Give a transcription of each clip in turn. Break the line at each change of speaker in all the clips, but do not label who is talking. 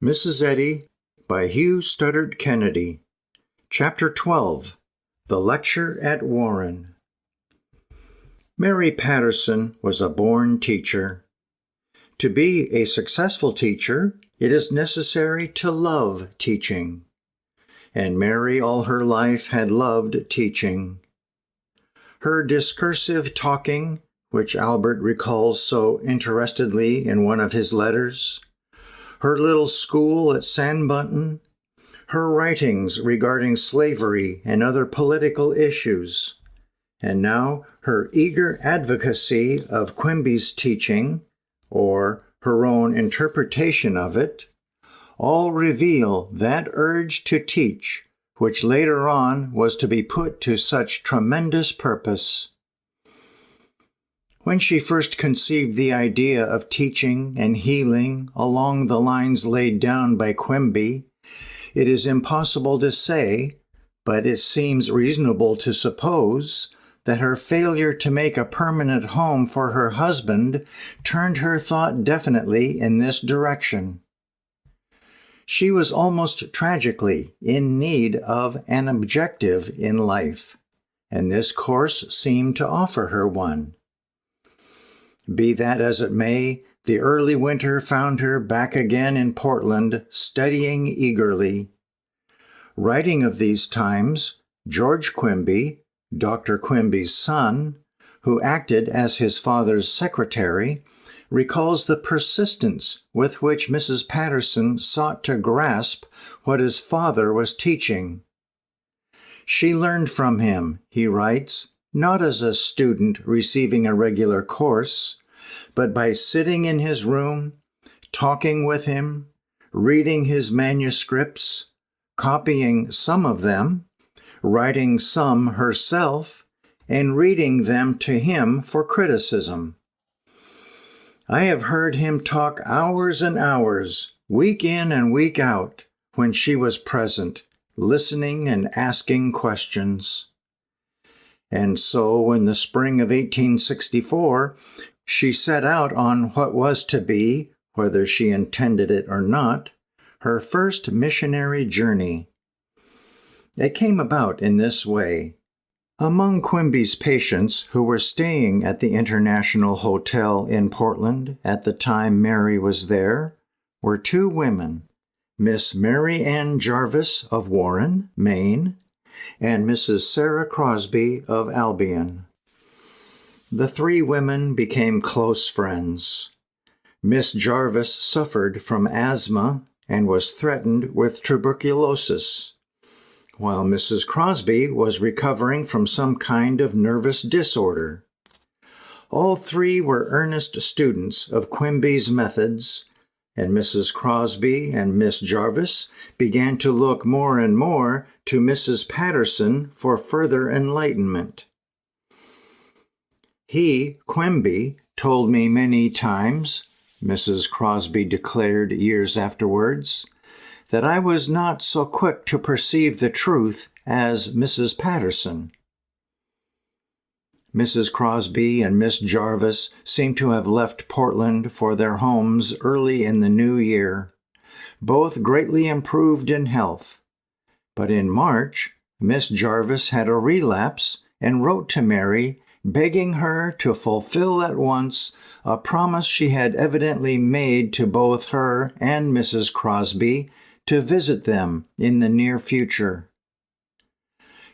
Mrs. Eddy by Hugh Studdert Kennedy. Chapter 12. The Lecture at Warren. Mary Patterson was a born teacher. To be a successful teacher, it is necessary to love teaching. And Mary all her life had loved teaching. Her discursive talking, which Albert recalls so interestedly in one of his letters, her little school at Sanbutton, her writings regarding slavery and other political issues, and now her eager advocacy of Quimby's teaching, or her own interpretation of it, all reveal that urge to teach, which later on was to be put to such tremendous purpose. When she first conceived the idea of teaching and healing along the lines laid down by Quimby, it is impossible to say, but it seems reasonable to suppose, that her failure to make a permanent home for her husband turned her thought definitely in this direction. She was almost tragically in need of an objective in life, and this course seemed to offer her one. Be that as it may, the early winter found her back again in Portland, studying eagerly. Writing of these times, George Quimby, Dr. Quimby's son, who acted as his father's secretary, recalls the persistence with which Mrs. Patterson sought to grasp what his father was teaching. She learned from him, he writes, not as a student receiving a regular course, but by sitting in his room, talking with him, reading his manuscripts, copying some of them, writing some herself, and reading them to him for criticism. I have heard him talk hours and hours, week in and week out, when she was present, listening and asking questions. And so, in the spring of 1864, she set out on what was to be, whether she intended it or not, her first missionary journey. It came about in this way. Among Quimby's patients who were staying at the International Hotel in Portland at the time Mary was there were two women, Miss Mary Ann Jarvis of Warren, Maine, and Mrs. Sarah Crosby of Albion. The three women became close friends. Miss Jarvis suffered from asthma and was threatened with tuberculosis, while Mrs. Crosby was recovering from some kind of nervous disorder. All three were earnest students of Quimby's methods, and Mrs. Crosby and Miss Jarvis began to look more and more to Mrs. Patterson for further enlightenment. He, Quimby, told me many times, Mrs. Crosby declared years afterwards, that I was not so quick to perceive the truth as Mrs. Patterson. Mrs. Crosby and Miss Jarvis seem to have left Portland for their homes early in the new year, both greatly improved in health. But in March, Miss Jarvis had a relapse and wrote to Mary, begging her to fulfill at once a promise she had evidently made to both her and Mrs. Crosby to visit them in the near future.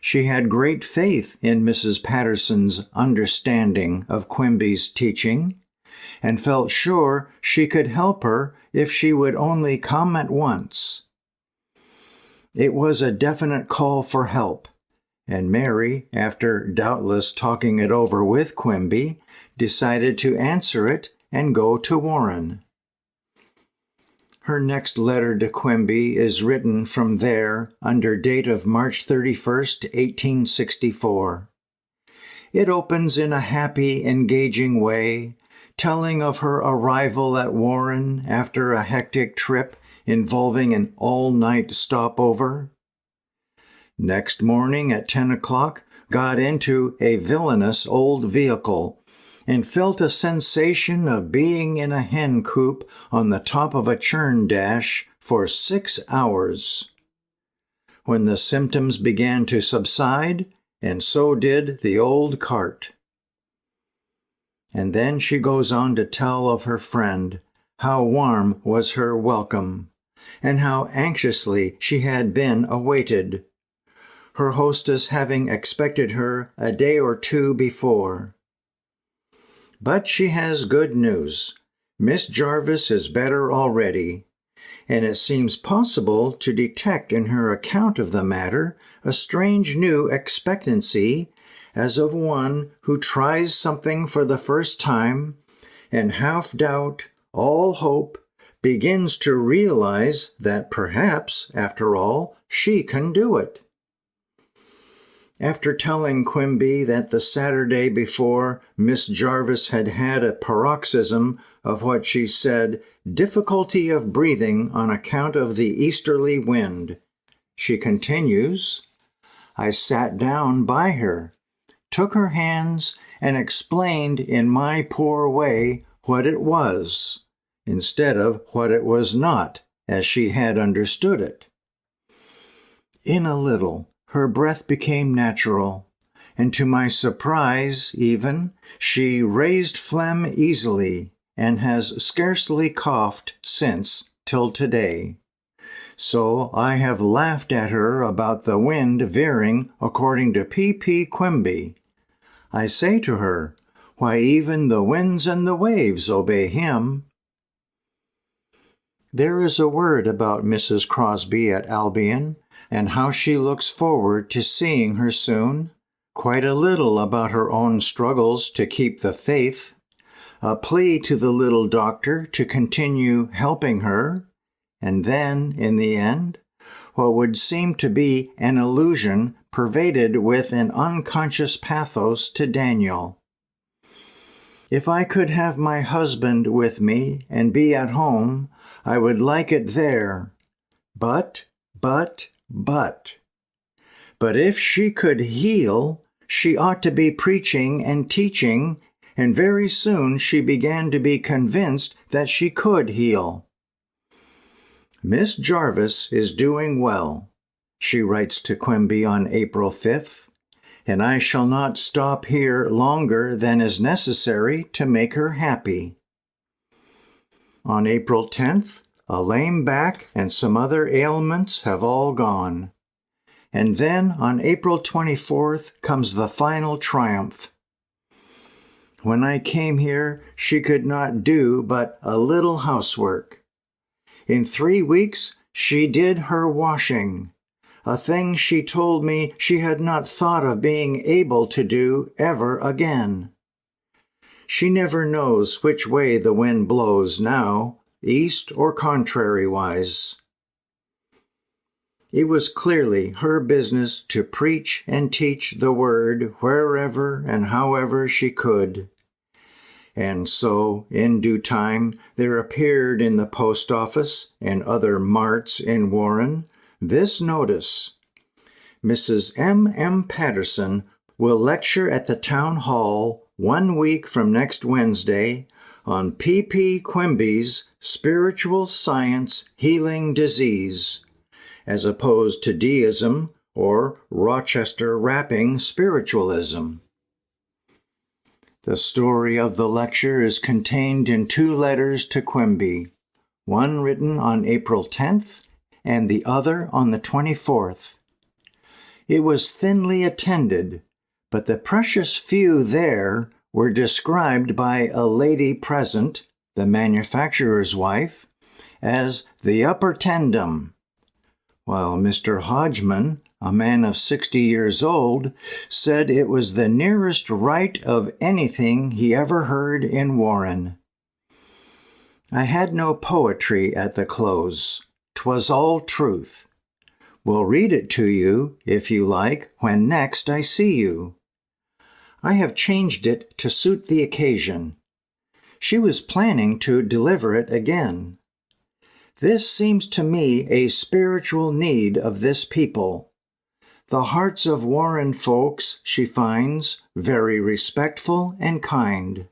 She had great faith in Mrs. Patterson's understanding of Quimby's teaching, and felt sure she could help her if she would only come at once. It was a definite call for help, and Mary, after doubtless talking it over with Quimby, decided to answer it and go to Warren. Her next letter to Quimby is written from there under date of March 31st, 1864. It opens in a happy, engaging way, telling of her arrival at Warren after a hectic trip involving an all-night stopover. Next morning at 10 o'clock, got into a villainous old vehicle, and felt a sensation of being in a hen coop on the top of a churn dash for 6 hours. When the symptoms began to subside, and so did the old cart. And then she goes on to tell of her friend, how warm was her welcome, and how anxiously she had been awaited, her hostess having expected her a day or two before. But she has good news. Miss Jarvis is better already, and it seems possible to detect in her account of the matter a strange new expectancy, as of one who tries something for the first time, and half doubt, all hope, begins to realize that perhaps, after all, she can do it. After telling Quimby that the Saturday before Miss Jarvis had had a paroxysm of what she said difficulty of breathing on account of the easterly wind, she continues, I sat down by her, took her hands, and explained in my poor way what it was, instead of what it was not, as she had understood it. In a little, her breath became natural, and to my surprise even, she raised phlegm easily, and has scarcely coughed since till today. So I have laughed at her about the wind veering according to P. Quimby. I say to her, why, even the winds and the waves obey him. There is a word about Mrs. Crosby at Albion, and how she looks forward to seeing her soon, quite a little about her own struggles to keep the faith, a plea to the little doctor to continue helping her, and then, in the end, what would seem to be an allusion pervaded with an unconscious pathos to Daniel. If I could have my husband with me and be at home, I would like it there. But if she could heal, she ought to be preaching and teaching, and very soon she began to be convinced that she could heal. Miss Jarvis is doing well, she writes to Quimby on April 5th, and I shall not stop here longer than is necessary to make her happy. On April 10th, a lame back and some other ailments have all gone. And then on April 24th comes the final triumph. When I came here, she could not do but a little housework. In 3 weeks, she did her washing, a thing she told me she had not thought of being able to do ever again. She never knows which way the wind blows now, east or contrariwise. It was clearly her business to preach and teach the word wherever and however she could. And so, in due time, there appeared in the post office and other marts in Warren this notice: Mrs. M. Patterson will lecture at the town hall 1 week from next Wednesday on P. Quimby's Spiritual Science Healing Disease, as opposed to deism or Rochester rapping spiritualism. The story of the lecture is contained in 2 letters to Quimby, one written on April 10th and the other on the 24th. It was thinly attended, but the precious few there were described by a lady present, the manufacturer's wife, as the upper tendum, while Mr. Hodgman, a man of 60 years old, said it was the nearest right of anything he ever heard in Warren. I had no poetry at the close. 'Twas all truth. Will read it to you, if you like, when next I see you. I have changed it to suit the occasion. She was planning to deliver it again. This seems to me a spiritual need of this people. The hearts of Warren folks, she finds, very respectful and kind.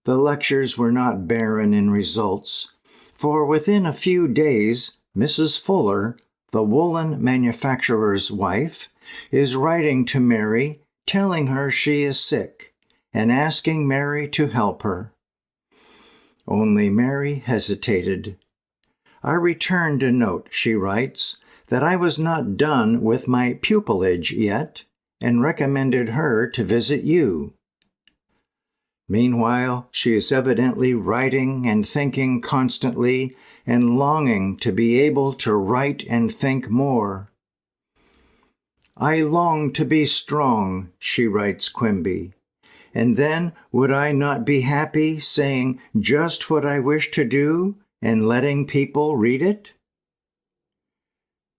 the lectures were not barren in results, for within a few days, Mrs. Fuller, the woolen manufacturer's wife, is writing to Mary, telling her she is sick, and asking Mary to help her. Only Mary hesitated. I returned a note, she writes, that I was not done with my pupillage yet, and recommended her to visit you. Meanwhile, she is evidently writing and thinking constantly, and longing to be able to write and think more. I long to be strong, she writes Quimby, and then would I not be happy saying just what I wish to do and letting people read it?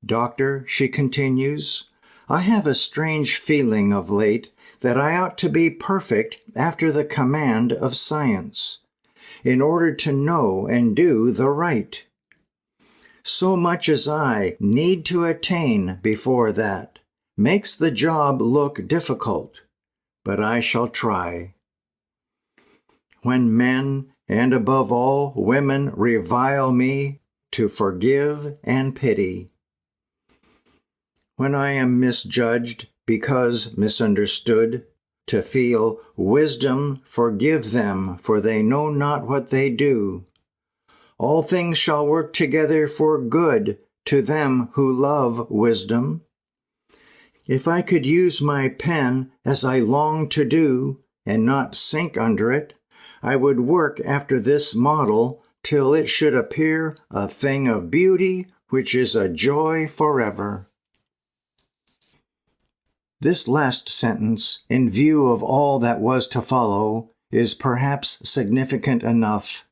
Doctor, she continues, I have a strange feeling of late that I ought to be perfect after the command of science, in order to know and do the right. So much as I need to attain before that makes the job look difficult, but I shall try. When men, and above all women, revile me, to forgive and pity. When I am misjudged because misunderstood, to feel wisdom, forgive them, for they know not what they do. All things shall work together for good to them who love wisdom. If I could use my pen as I long to do, and not sink under it, I would work after this model till it should appear a thing of beauty which is a joy forever. This last sentence, in view of all that was to follow, is perhaps significant enough.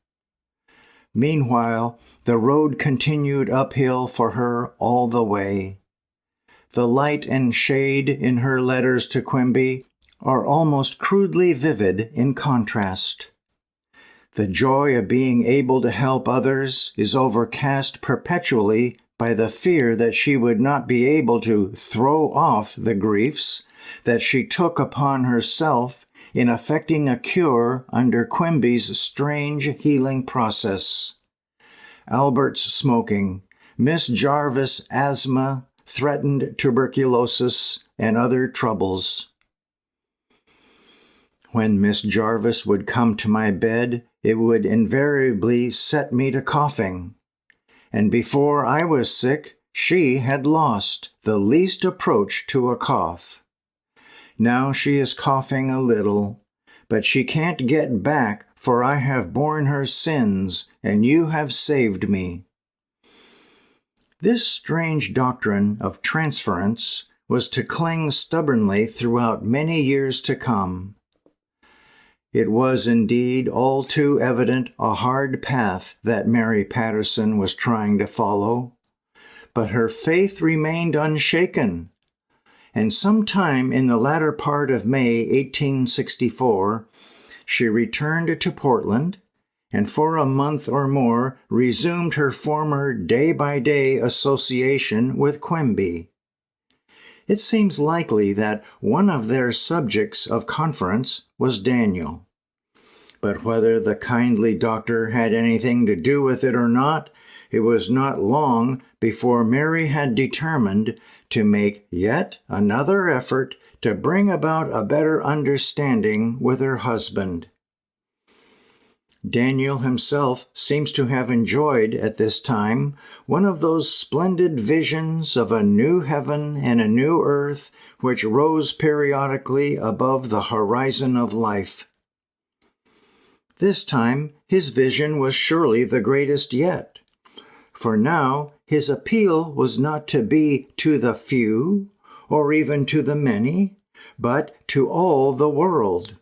Meanwhile, the road continued uphill for her all the way. The light and shade in her letters to Quimby are almost crudely vivid in contrast. The joy of being able to help others is overcast perpetually by the fear that she would not be able to throw off the griefs that she took upon herself in effecting a cure under Quimby's strange healing process. Albert's smoking, Miss Jarvis' asthma, threatened tuberculosis, and other troubles. When Miss Jarvis would come to my bed, it would invariably set me to coughing. And before I was sick, she had lost the least approach to a cough. Now she is coughing a little, but she can't get back, for I have borne her sins, and you have saved me. This strange doctrine of transference was to cling stubbornly throughout many years to come. It was indeed all too evident a hard path that Mary Patterson was trying to follow, but her faith remained unshaken, and sometime in the latter part of May 1864, she returned to Portland, and for a month or more resumed her former day-by-day association with Quimby. It seems likely that one of their subjects of conference was Daniel. But whether the kindly doctor had anything to do with it or not, it was not long before Mary had determined to make yet another effort to bring about a better understanding with her husband. Daniel himself seems to have enjoyed at this time one of those splendid visions of a new heaven and a new earth which rose periodically above the horizon of life. This time his vision was surely the greatest yet, for now his appeal was not to be to the few or even to the many, but to all the world.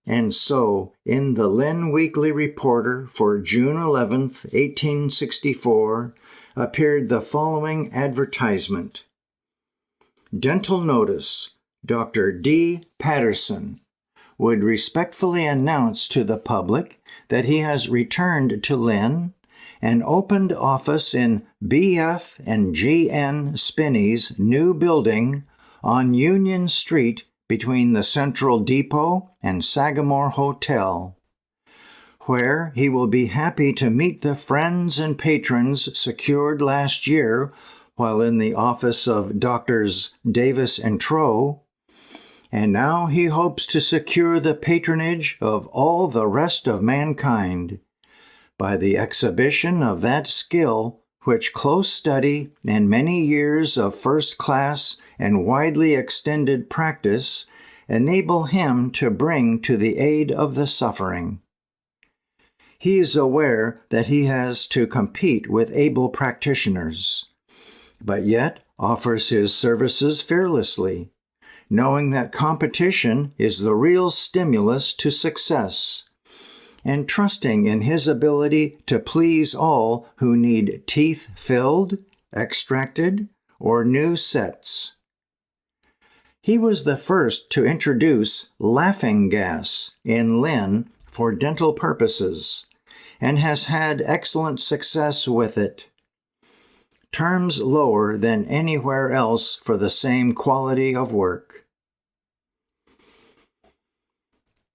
And so, in the Lynn Weekly Reporter for June 11th, 1864, appeared the following advertisement. Dental Notice, Dr. D. Patterson would respectfully announce to the public that he has returned to Lynn and opened office in B.F. and G.N. Spinney's new building on Union Street between the Central Depot and Sagamore Hotel. where he will be happy to meet the friends and patrons secured last year while in the office of Doctors Davis and Troe, and now he hopes to secure the patronage of all the rest of mankind by the exhibition of that skill which close study and many years of first-class and widely extended practice enable him to bring to the aid of the suffering. He is aware that he has to compete with able practitioners, but yet offers his services fearlessly, knowing that competition is the real stimulus to success, and trusting in his ability to please all who need teeth filled, extracted, or new sets. He was the first to introduce laughing gas in Lynn for dental purposes, and has had excellent success with it. Terms lower than anywhere else for the same quality of work.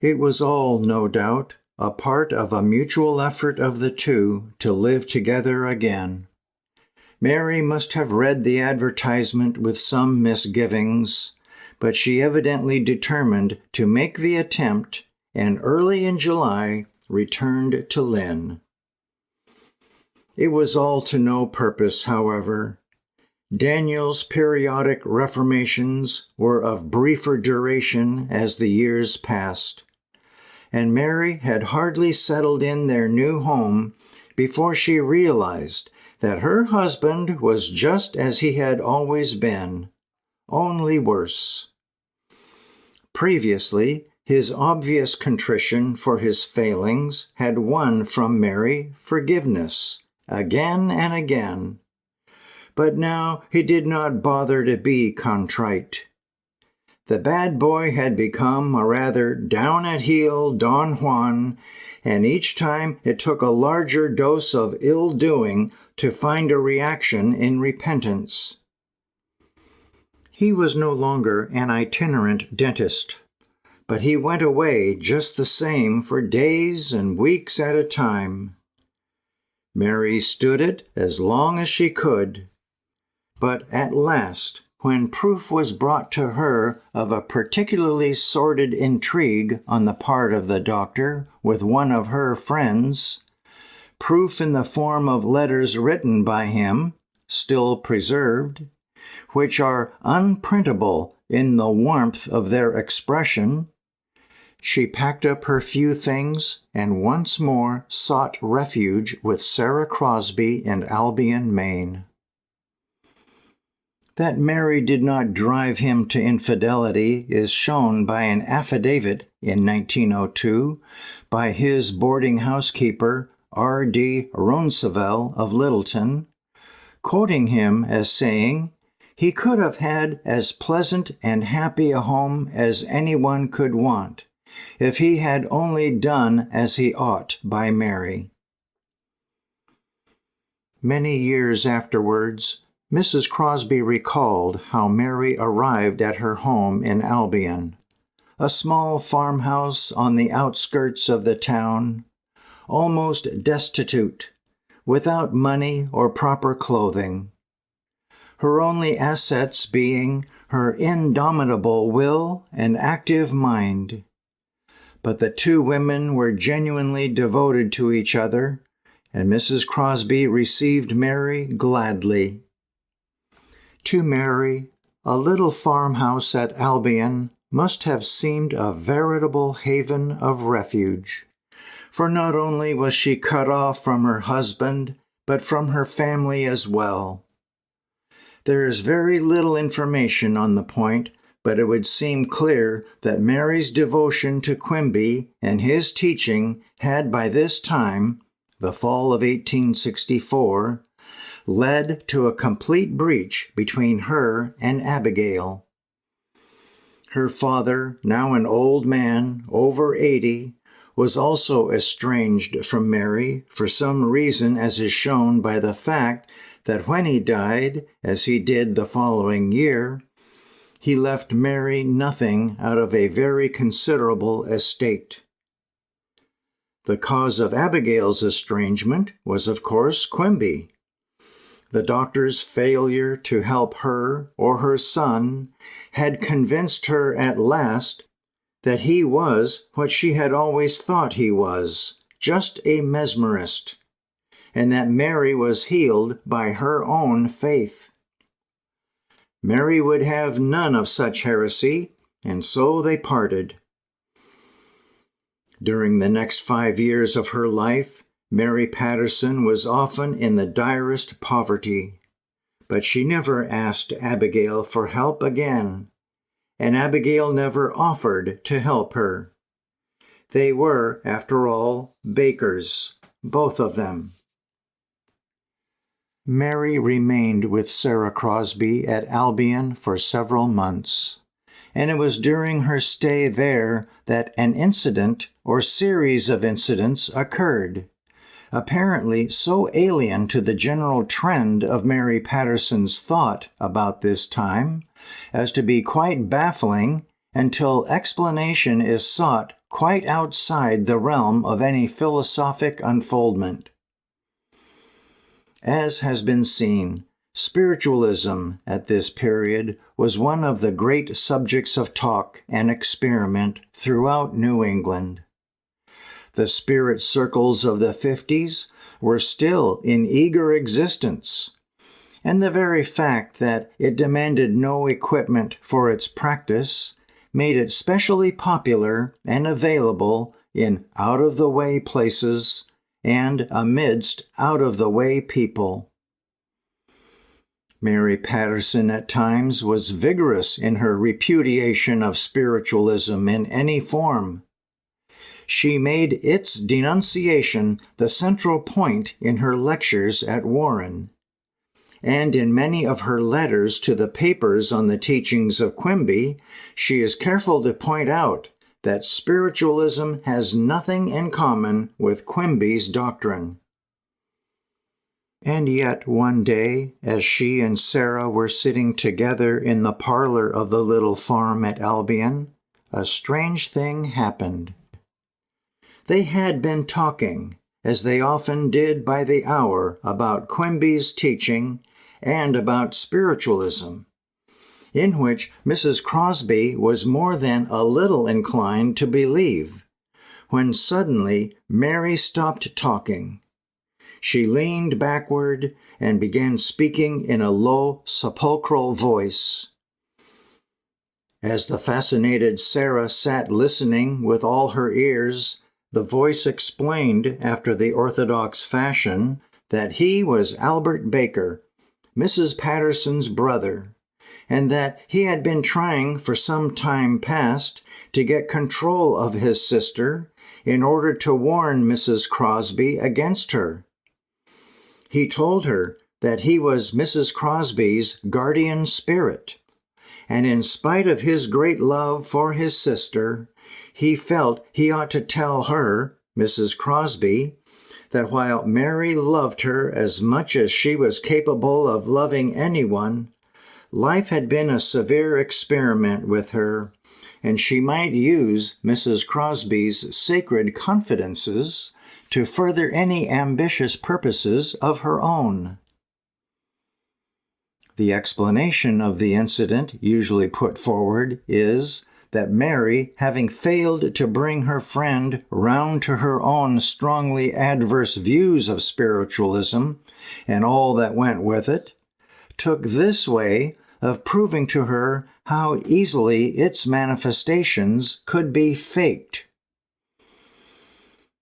It was all, no doubt, a part of a mutual effort of the two to live together again. Mary must have read the advertisement with some misgivings, but she evidently determined to make the attempt, and early in July returned to Lynn. It was all to no purpose, however. Daniel's periodic reformations were of briefer duration as the years passed, and Mary had hardly settled in their new home before she realized that her husband was just as he had always been, only worse. Previously, his obvious contrition for his failings had won from Mary forgiveness, again and again. But now he did not bother to be contrite. The bad boy had become a rather down-at-heel Don Juan, and each time it took a larger dose of ill-doing to find a reaction in repentance. He was no longer an itinerant dentist, but he went away just the same for days and weeks at a time. Mary stood it as long as she could, but at last, when proof was brought to her of a particularly sordid intrigue on the part of the doctor with one of her friends, proof in the form of letters written by him, still preserved, which are unprintable in the warmth of their expression, she packed up her few things and once more sought refuge with Sarah Crosby in Albion, Maine. That Mary did not drive him to infidelity is shown by an affidavit in 1902 by his boarding housekeeper, R.D. Roncesvalles of Littleton, quoting him as saying, "He could have had as pleasant and happy a home as anyone could want, if he had only done as he ought by Mary." Many years afterwards, Mrs. Crosby recalled how Mary arrived at her home in Albion, a small farmhouse on the outskirts of the town, almost destitute, without money or proper clothing, her only assets being her indomitable will and active mind. But the two women were genuinely devoted to each other, and Mrs. Crosby received Mary gladly. To Mary, a little farmhouse at Albion must have seemed a veritable haven of refuge, for not only was she cut off from her husband, but from her family as well. There is very little information on the point, but it would seem clear that Mary's devotion to Quimby and his teaching had by this time, the fall of 1864, led to a complete breach between her and Abigail. Her father, now an old man, over 80, was also estranged from Mary for some reason, as is shown by the fact that when he died, as he did the following year, he left Mary nothing out of a very considerable estate. The cause of Abigail's estrangement was, of course, Quimby. The doctor's failure to help her or her son had convinced her at last that he was what she had always thought he was, just a mesmerist, and that Mary was healed by her own faith. Mary would have none of such heresy, and so they parted. During the next 5 years of her life, Mary Patterson was often in the direst poverty, but she never asked Abigail for help again, and Abigail never offered to help her. They were, after all, bakers, both of them. Mary remained with Sarah Crosby at Albion for several months, and it was during her stay there that an incident or series of incidents occurred, apparently so alien to the general trend of Mary Patterson's thought about this time as to be quite baffling until explanation is sought quite outside the realm of any philosophic unfoldment. As has been seen, spiritualism at this period was one of the great subjects of talk and experiment throughout New England. The spirit circles of the 50s were still in eager existence, and the very fact that it demanded no equipment for its practice made it specially popular and available in out-of-the-way places and amidst out-of-the-way people. Mary Patterson at times was vigorous in her repudiation of spiritualism in any form. She made its denunciation the central point in her lectures at Warren, and in many of her letters to the papers on the teachings of Quimby, she is careful to point out that spiritualism has nothing in common with Quimby's doctrine. And yet one day, as she and Sarah were sitting together in the parlor of the little farm at Albion, a strange thing happened. They had been talking, as they often did by the hour, about Quimby's teaching and about spiritualism, in which Mrs. Crosby was more than a little inclined to believe, when suddenly Mary stopped talking. She leaned backward and began speaking in a low, sepulchral voice. As the fascinated Sarah sat listening with all her ears, the voice explained, after the orthodox fashion, that he was Albert Baker, Mrs. Patterson's brother, and that he had been trying for some time past to get control of his sister in order to warn Mrs. Crosby against her. He told her that he was Mrs. Crosby's guardian spirit, and in spite of his great love for his sister, he felt he ought to tell her, Mrs. Crosby, that while Mary loved her as much as she was capable of loving anyone, life had been a severe experiment with her, and she might use Mrs. Crosby's sacred confidences to further any ambitious purposes of her own. The explanation of the incident usually put forward is that Mary, having failed to bring her friend round to her own strongly adverse views of spiritualism and all that went with it, took this way of proving to her how easily its manifestations could be faked.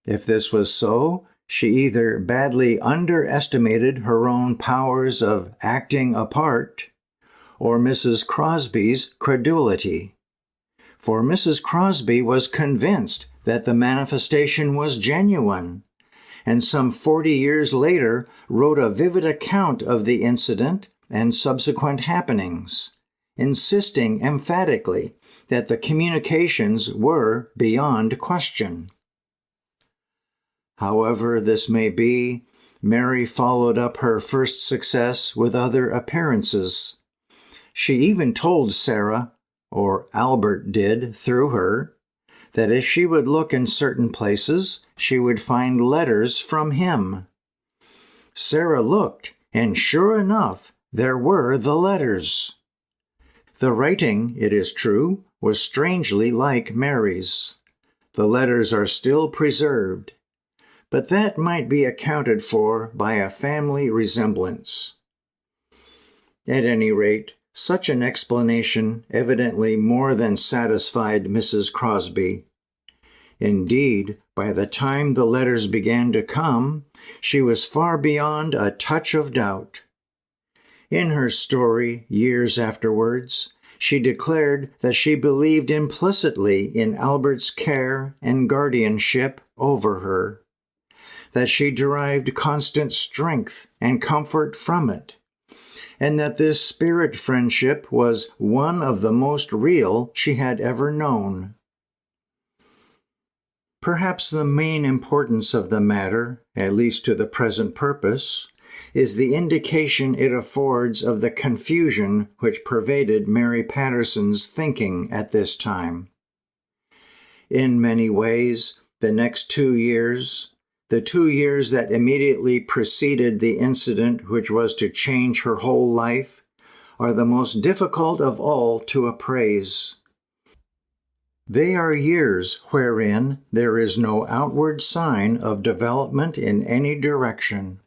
If this was so, she either badly underestimated her own powers of acting a part, or Mrs. Crosby's credulity. For Mrs. Crosby was convinced that the manifestation was genuine, and some 40 years later wrote a vivid account of the incident and subsequent happenings, insisting emphatically that the communications were beyond question. However this may be, Mary followed up her first success with other appearances. She even told Sarah, or Albert did through her, that if she would look in certain places, she would find letters from him. Sarah looked, and sure enough, there were the letters. The writing, it is true, was strangely like Mary's. The letters are still preserved, but that might be accounted for by a family resemblance. At any rate, such an explanation evidently more than satisfied Mrs. Crosby. Indeed, by the time the letters began to come, she was far beyond a touch of doubt. In her story, years afterwards, she declared that she believed implicitly in Albert's care and guardianship over her, that she derived constant strength and comfort from it, and that this spirit friendship was one of the most real she had ever known. Perhaps the main importance of the matter, at least to the present purpose, is the indication it affords of the confusion which pervaded Mary Patterson's thinking at this time. In many ways, the next 2 years, the 2 years that immediately preceded the incident which was to change her whole life, are the most difficult of all to appraise. They are years wherein there is no outward sign of development in any direction.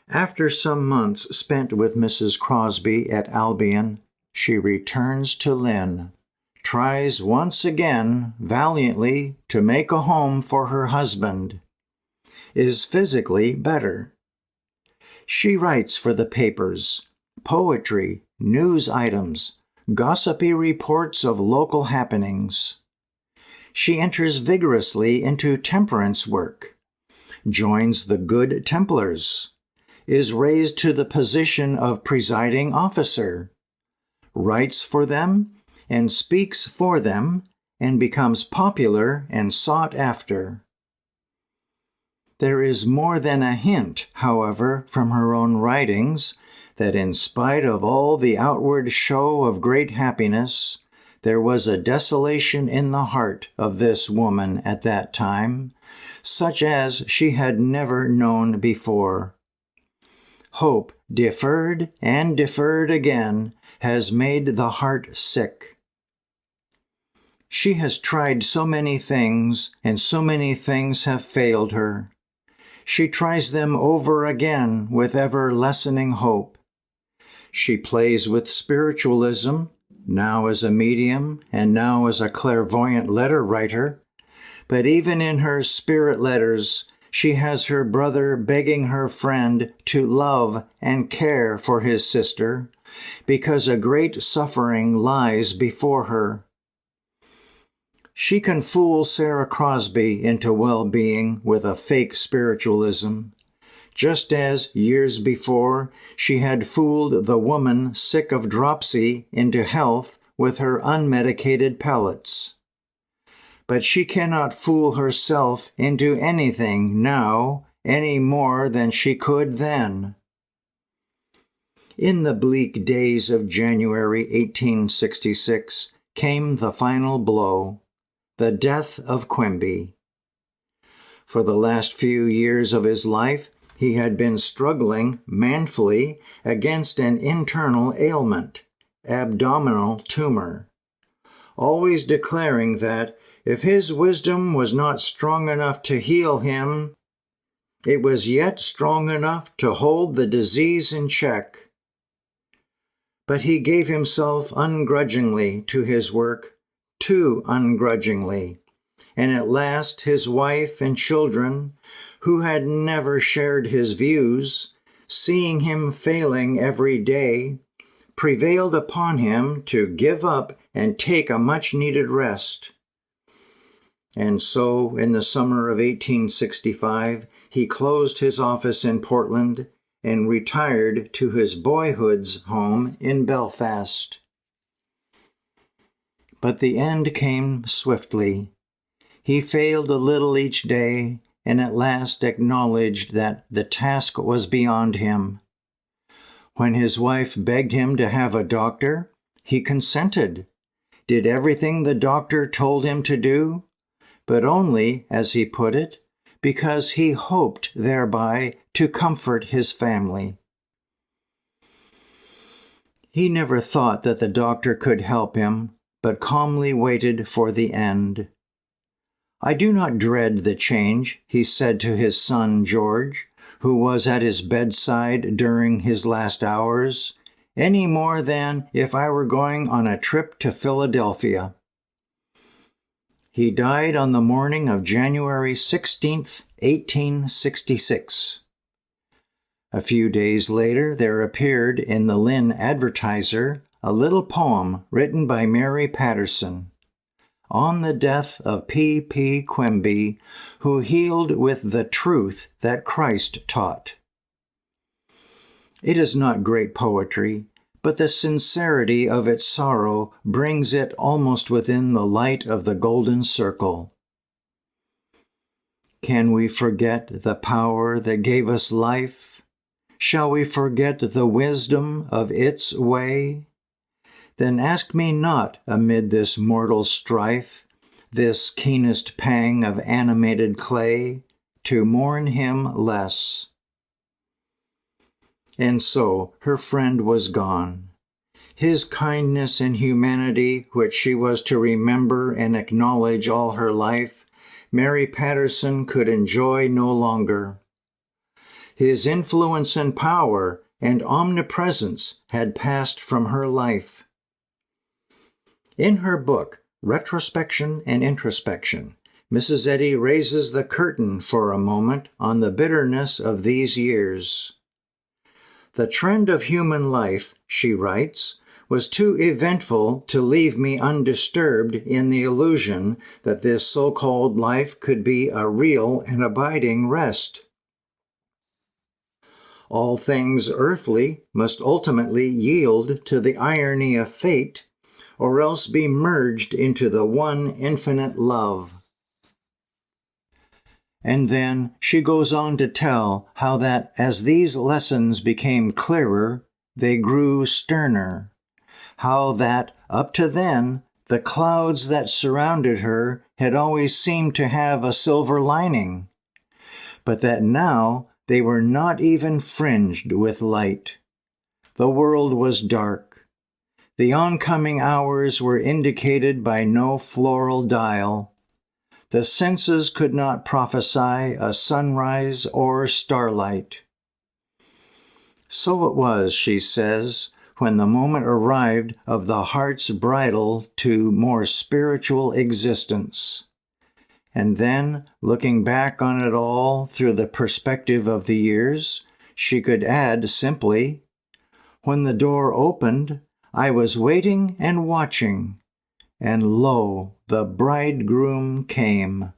After some months spent with Mrs. Crosby at Albion, she returns to Lynn, tries once again valiantly to make a home for her husband, is physically better. She writes for the papers, poetry, news items, gossipy reports of local happenings. She enters vigorously into temperance work, joins the Good Templars, is raised to the position of presiding officer, writes for them and speaks for them, and becomes popular and sought after. There is more than a hint, however, from her own writings, that in spite of all the outward show of great happiness, there was a desolation in the heart of this woman at that time, such as she had never known before. Hope, deferred and deferred again, has made the heart sick. She has tried so many things, and so many things have failed her. She tries them over again with ever-lessening hope. She plays with spiritualism, now as a medium and now as a clairvoyant letter writer, but even in her spirit letters, she has her brother begging her friend to love and care for his sister, because a great suffering lies before her. She can fool Sarah Crosby into well-being with a fake spiritualism, just as, years before, she had fooled the woman sick of dropsy into health with her unmedicated pellets. But she cannot fool herself into anything now any more than she could then. In the bleak days of January 1866 came the final blow, the death of Quimby. For the last few years of his life, he had been struggling manfully against an internal ailment, abdominal tumor, always declaring that if his wisdom was not strong enough to heal him, it was yet strong enough to hold the disease in check. But he gave himself ungrudgingly to his work, too ungrudgingly, and at last his wife and children, who had never shared his views, seeing him failing every day, prevailed upon him to give up and take a much-needed rest. And so, in the summer of 1865, he closed his office in Portland and retired to his boyhood's home in Belfast. But the end came swiftly. He failed a little each day, and at last acknowledged that the task was beyond him. When his wife begged him to have a doctor, he consented, did everything the doctor told him to do, but only, as he put it, because he hoped thereby to comfort his family. He never thought that the doctor could help him, but calmly waited for the end. "I do not dread the change," he said to his son George, who was at his bedside during his last hours, "any more than if I were going on a trip to Philadelphia." He died on the morning of January 16th, 1866. A few days later, there appeared in the Lynn Advertiser a little poem written by Mary Patterson on the death of P. Quimby, who healed with the truth that Christ taught. It is not great poetry, but the sincerity of its sorrow brings it almost within the light of the golden circle. Can we forget the power that gave us life? Shall we forget the wisdom of its way? Then ask me not amid this mortal strife, this keenest pang of animated clay, to mourn him less. And so her friend was gone. His kindness and humanity, which she was to remember and acknowledge all her life, Mary Patterson could enjoy no longer. His influence and power and omnipresence had passed from her life. In her book, Retrospection and Introspection, Mrs. Eddy raises the curtain for a moment on the bitterness of these years. "The trend of human life," she writes, "was too eventful to leave me undisturbed in the illusion that this so-called life could be a real and abiding rest. All things earthly must ultimately yield to the irony of fate, or else be merged into the one infinite love." And then she goes on to tell how that as these lessons became clearer, they grew sterner. How that, up to then, the clouds that surrounded her had always seemed to have a silver lining, but that now they were not even fringed with light. The world was dark. The oncoming hours were indicated by no floral dial. The senses could not prophesy a sunrise or starlight. So it was, she says, when the moment arrived of the heart's bridal to more spiritual existence. And then, looking back on it all through the perspective of the years, she could add simply, "When the door opened, I was waiting and watching, and lo, the bridegroom came."